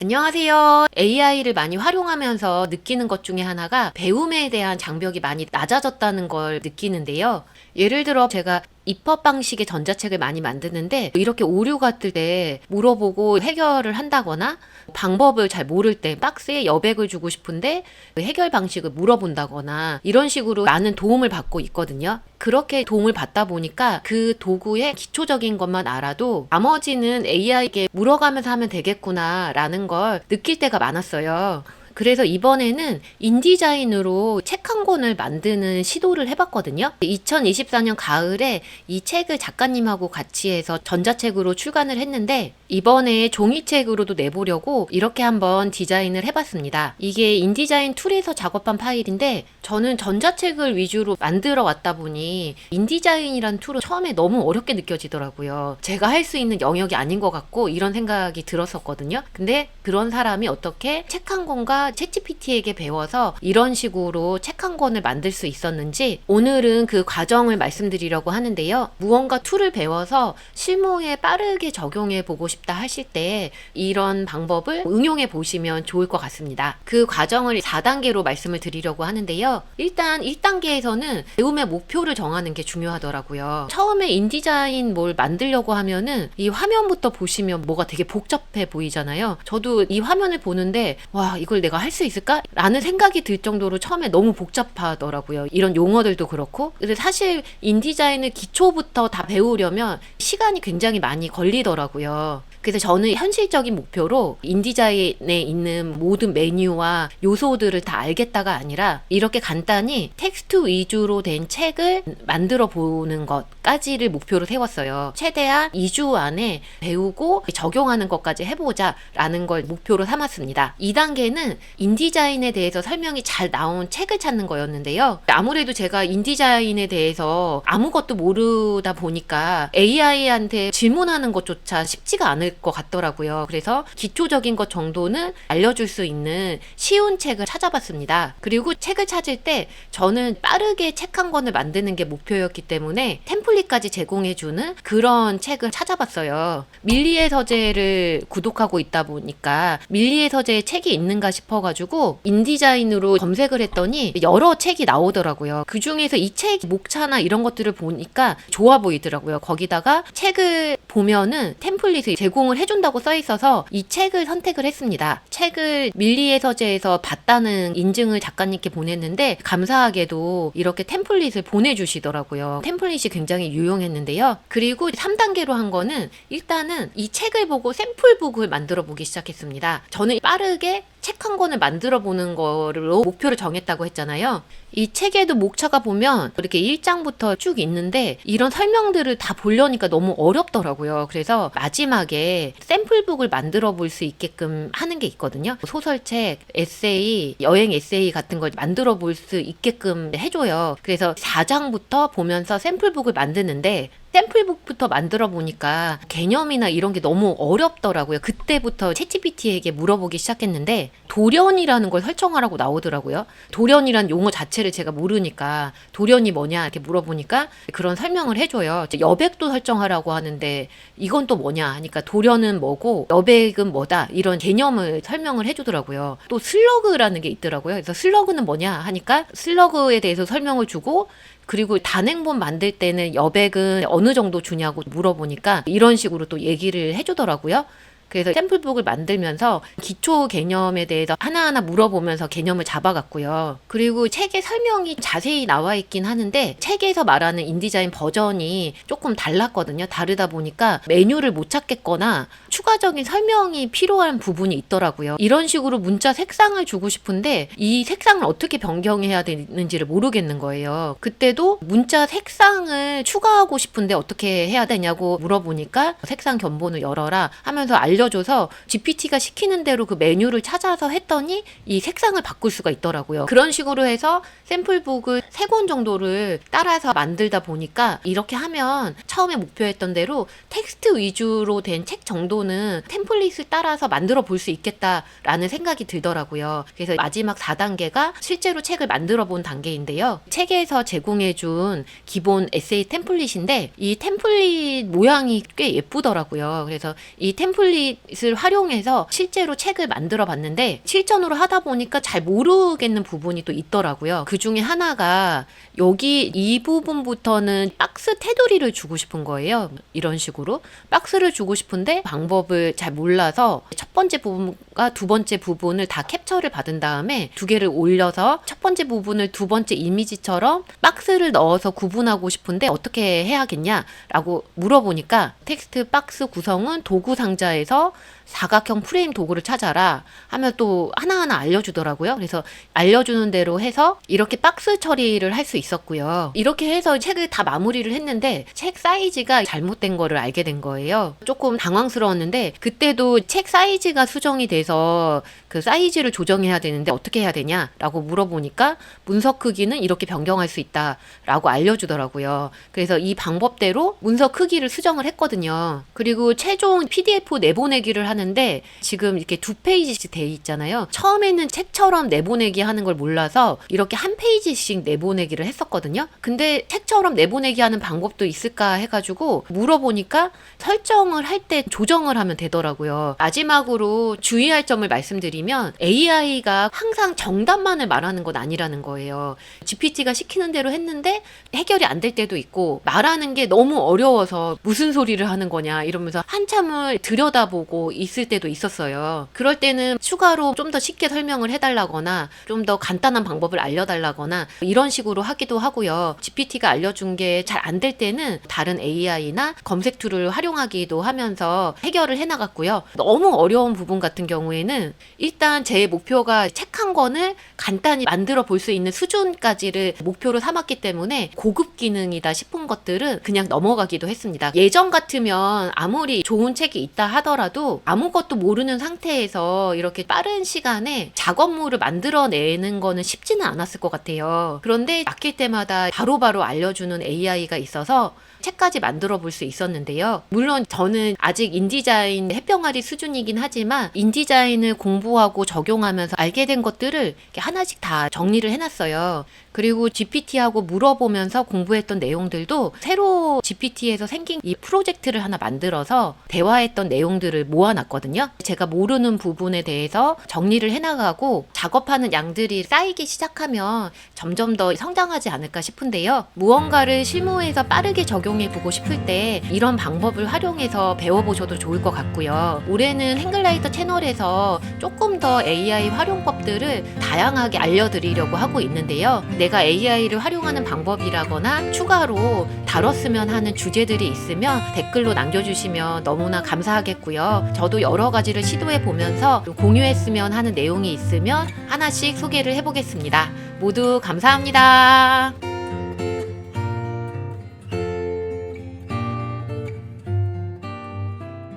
안녕하세요. AI를 많이 활용하면서 느끼는 것 중에 하나가 배움에 대한 장벽이 많이 낮아졌다는 걸 느끼는데요. 예를 들어 제가 입법 방식의 전자책을 많이 만드는데 이렇게 오류가 뜰 때 물어보고 해결을 한다거나 방법을 잘 모를 때 박스에 여백을 주고 싶은데 그 해결 방식을 물어본다거나 이런 식으로 많은 도움을 받고 있거든요. 그렇게 도움을 받다 보니까 그 도구의 기초적인 것만 알아도 나머지는 AI에게 물어가면서 하면 되겠구나라는 걸 느낄 때가 많았어요. 그래서 이번에는 인디자인으로 책 한 권을 만드는 시도를 해봤거든요. 2024년 가을에 이 책을 작가님하고 같이 해서 전자책으로 출간을 했는데 이번에 종이책으로도 내보려고 이렇게 한번 디자인을 해봤습니다. 이게 인디자인 툴에서 작업한 파일인데 저는 전자책을 위주로 만들어 왔다 보니 인디자인이란 툴은 처음에 너무 어렵게 느껴지더라고요. 제가 할 수 있는 영역이 아닌 것 같고 이런 생각이 들었었거든요. 근데 그런 사람이 어떻게 책 한 권과 챗GPT에게 배워서 이런 식으로 책 한 권을 만들 수 있었는지 오늘은 그 과정을 말씀드리려고 하는데요. 무언가 툴을 배워서 실무에 빠르게 적용해 보고 싶다 하실 때 이런 방법을 응용해 보시면 좋을 것 같습니다. 그 과정을 4단계로 말씀을 드리려고 하는데요. 일단 1단계에서는 배움의 목표를 정하는 게 중요하더라고요. 처음에 인디자인 뭘 만들려고 하면은 이 화면부터 보시면 뭐가 되게 복잡해 보이잖아요. 저도 이 화면을 보는데 와, 이걸 내가 할 수 있을까? 라는 생각이 들 정도로 처음에 너무 복잡하더라고요. 이런 용어들도 그렇고. 근데 사실 인디자인을 기초부터 다 배우려면 시간이 굉장히 많이 걸리더라고요. 그래서 저는 현실적인 목표로 인디자인에 있는 모든 메뉴와 요소들을 다 알겠다가 아니라 이렇게 간단히 텍스트 위주로 된 책을 만들어 보는 것까지를 목표로 세웠어요. 최대한 2주 안에 배우고 적용하는 것까지 해보자 라는 걸 목표로 삼았습니다. 2단계는 인디자인에 대해서 설명이 잘 나온 책을 찾는 거였는데요. 아무래도 제가 인디자인에 대해서 아무것도 모르다 보니까 AI한테 질문하는 것조차 쉽지가 않을 것 같더라고요. 그래서 기초적인 것 정도는 알려줄 수 있는 쉬운 책을 찾아봤습니다. 그리고 책을 찾을 때 저는 빠르게 책 한 권을 만드는 게 목표였기 때문에 템플릿까지 제공해주는 그런 책을 찾아봤어요. 밀리의 서재를 구독하고 있다 보니까 밀리의 서재에 책이 있는가 싶어가지고 인디자인으로 검색을 했더니 여러 책이 나오더라고요. 그 중에서 이 책 목차나 이런 것들을 보니까 좋아 보이더라고요. 거기다가 책을 보면은 템플릿을 제공을 해준다고 써 있어서 이 책을 선택을 했습니다. 책을 밀리의 서재에서 봤다는 인증을 작가님께 보냈는데 감사하게도 이렇게 템플릿을 보내주시더라고요. 템플릿이 굉장히 유용했는데요. 그리고 3단계로 한 거는 일단은 이 책을 보고 샘플북을 만들어 보기 시작했습니다. 저는 빠르게 책 한 권을 만들어 보는 거로 목표를 정했다고 했잖아요. 이 책에도 목차가 보면 이렇게 1장부터 쭉 있는데 이런 설명들을 다 보려니까 너무 어렵더라고요. 그래서 마지막에 샘플북을 만들어 볼 수 있게끔 하는 게 있거든요. 소설책, 에세이, 여행 에세이 같은 걸 만들어 볼 수 있게끔 해줘요. 그래서 4장부터 보면서 샘플북을 만드는데 샘플북부터 만들어 보니까 개념이나 이런 게 너무 어렵더라고요. 그때부터 챗GPT에게 물어보기 시작했는데 돌연이라는 걸 설정하라고 나오더라고요. 돌연이란 용어 자체를 제가 모르니까 돌연이 뭐냐 이렇게 물어보니까 그런 설명을 해줘요. 여백도 설정하라고 하는데 이건 또 뭐냐 하니까 돌연은 뭐고 여백은 뭐다 이런 개념을 설명을 해주더라고요. 또 슬러그라는 게 있더라고요. 그래서 슬러그는 뭐냐 하니까 슬러그에 대해서 설명을 주고 그리고 단행본 만들 때는 여백은 어느 정도 주냐고 물어보니까 이런 식으로 또 얘기를 해주더라고요. 그래서 샘플북을 만들면서 기초 개념에 대해서 하나하나 물어보면서 개념을 잡아갔고요. 그리고 책에 설명이 자세히 나와 있긴 하는데 책에서 말하는 인디자인 버전이 조금 달랐거든요. 다르다 보니까 메뉴를 못 찾겠거나 추가적인 설명이 필요한 부분이 있더라고요. 이런 식으로 문자 색상을 주고 싶은데 이 색상을 어떻게 변경해야 되는지를 모르겠는 거예요. 그때도 문자 색상을 추가하고 싶은데 어떻게 해야 되냐고 물어보니까 색상 견본을 열어라 하면서 알려줘서 GPT가 시키는 대로 그 메뉴를 찾아서 했더니 이 색상을 바꿀 수가 있더라고요. 그런 식으로 해서 샘플북을 3권 정도를 따라서 만들다 보니까 이렇게 하면 처음에 목표했던 대로 텍스트 위주로 된 책 정도는 템플릿을 따라서 만들어 볼 수 있겠다라는 생각이 들더라고요. 그래서 마지막 4단계가 실제로 책을 만들어 본 단계인데요. 책에서 제공해준 기본 에세이 템플릿인데 이 템플릿 모양이 꽤 예쁘더라고요. 그래서 이 템플릿 인터넷을 활용해서 실제로 책을 만들어 봤는데 실전으로 하다 보니까 잘 모르겠는 부분이 또 있더라고요. 그 중에 하나가 여기 이 부분부터는 박스 테두리를 주고 싶은 거예요. 이런 식으로 박스를 주고 싶은데 방법을 잘 몰라서 첫 번째 부분과 두 번째 부분을 다 캡처를 받은 다음에 두 개를 올려서 첫 번째 부분을 두 번째 이미지처럼 박스를 넣어서 구분하고 싶은데 어떻게 해야겠냐라고 물어보니까 텍스트 박스 구성은 도구 상자에서 사각형 프레임 도구를 찾아라 하면 또 하나하나 알려주더라고요. 그래서 알려주는 대로 해서 이렇게 박스 처리를 할 수 있었고요. 이렇게 해서 책을 다 마무리를 했는데 책 사이즈가 잘못된 거를 알게 된 거예요. 조금 당황스러웠는데 그때도 책 사이즈가 수정이 돼서 그 사이즈를 조정해야 되는데 어떻게 해야 되냐라고 물어보니까 문서 크기는 이렇게 변경할 수 있다라고 알려주더라고요. 그래서 이 방법대로 문서 크기를 수정을 했거든요. 그리고 최종 PDF 내보내기를 하는데 지금 이렇게 2페이지씩 돼 있잖아요. 처음에는 책처럼 내보내기 하는 걸 몰라서 이렇게 한 페이지씩 내보내기를 했었거든요. 근데 책처럼 내보내기 하는 방법도 있을까 해가지고 물어보니까 설정을 할 때 조정을 하면 되더라고요. 마지막으로 주의할 점을 말씀드리면 AI가 항상 정답만을 말하는 건 아니라는 거예요. GPT가 시키는 대로 했는데 해결이 안 될 때도 있고 말하는 게 너무 어려워서 무슨 소리를 하는 거냐 이러면서 한참을 들여다보고 있을 때도 있었어요. 그럴 때는 추가로 좀 더 쉽게 설명을 해달라거나 좀 더 간단한 방법을 알려달라거나 이런 식으로 하기도 하고요. GPT가 알려준 게 잘 안 될 때는 다른 AI나 검색 툴을 활용하기도 하면서 해결을 해나갔고요. 너무 어려운 부분 같은 경우에는 일단 제 목표가 책 한 권을 간단히 만들어 볼 수 있는 수준까지를 목표로 삼았기 때문에 고급 기능이다 싶은 것들은 그냥 넘어가기도 했습니다. 예전 같으면 아무리 좋은 책이 있다 하더라도 아무것도 모르는 상태에서 이렇게 빠른 시간에 작업물을 만들어내는 거는 쉽지는 않았을 것 같아요. 그런데 맡길 때마다 바로바로 알려주는 AI가 있어서 책까지 만들어 볼 수 있었는데요. 물론 저는 아직 인디자인 햇병아리 수준이긴 하지만 인디자인을 공부하고 적용하면서 알게 된 것들을 이렇게 하나씩 다 정리를 해놨어요. 그리고 GPT하고 물어보면서 공부했던 내용들도 새로 GPT에서 생긴 이 프로젝트를 하나 만들어서 대화했던 내용들을 모아놨거든요. 제가 모르는 부분에 대해서 정리를 해나가고 작업하는 양들이 쌓이기 시작하면 점점 더 성장하지 않을까 싶은데요. 무언가를 실무에서 빠르게 적용해보고 싶을 때 이런 방법을 활용해서 배워보셔도 좋을 것 같고요. 올해는 행글라이터 채널에서 조금 더 AI 활용법들을 다양하게 알려드리려고 하고 있는데요. 내가 AI를 활용하는 방법이라거나 추가로 다뤘으면 하는 주제들이 있으면 댓글로 남겨주시면 너무나 감사하겠고요. 저도 여러 가지를 시도해 보면서 공유했으면 하는 내용이 있으면 하나씩 소개를 해보겠습니다. 모두 감사합니다.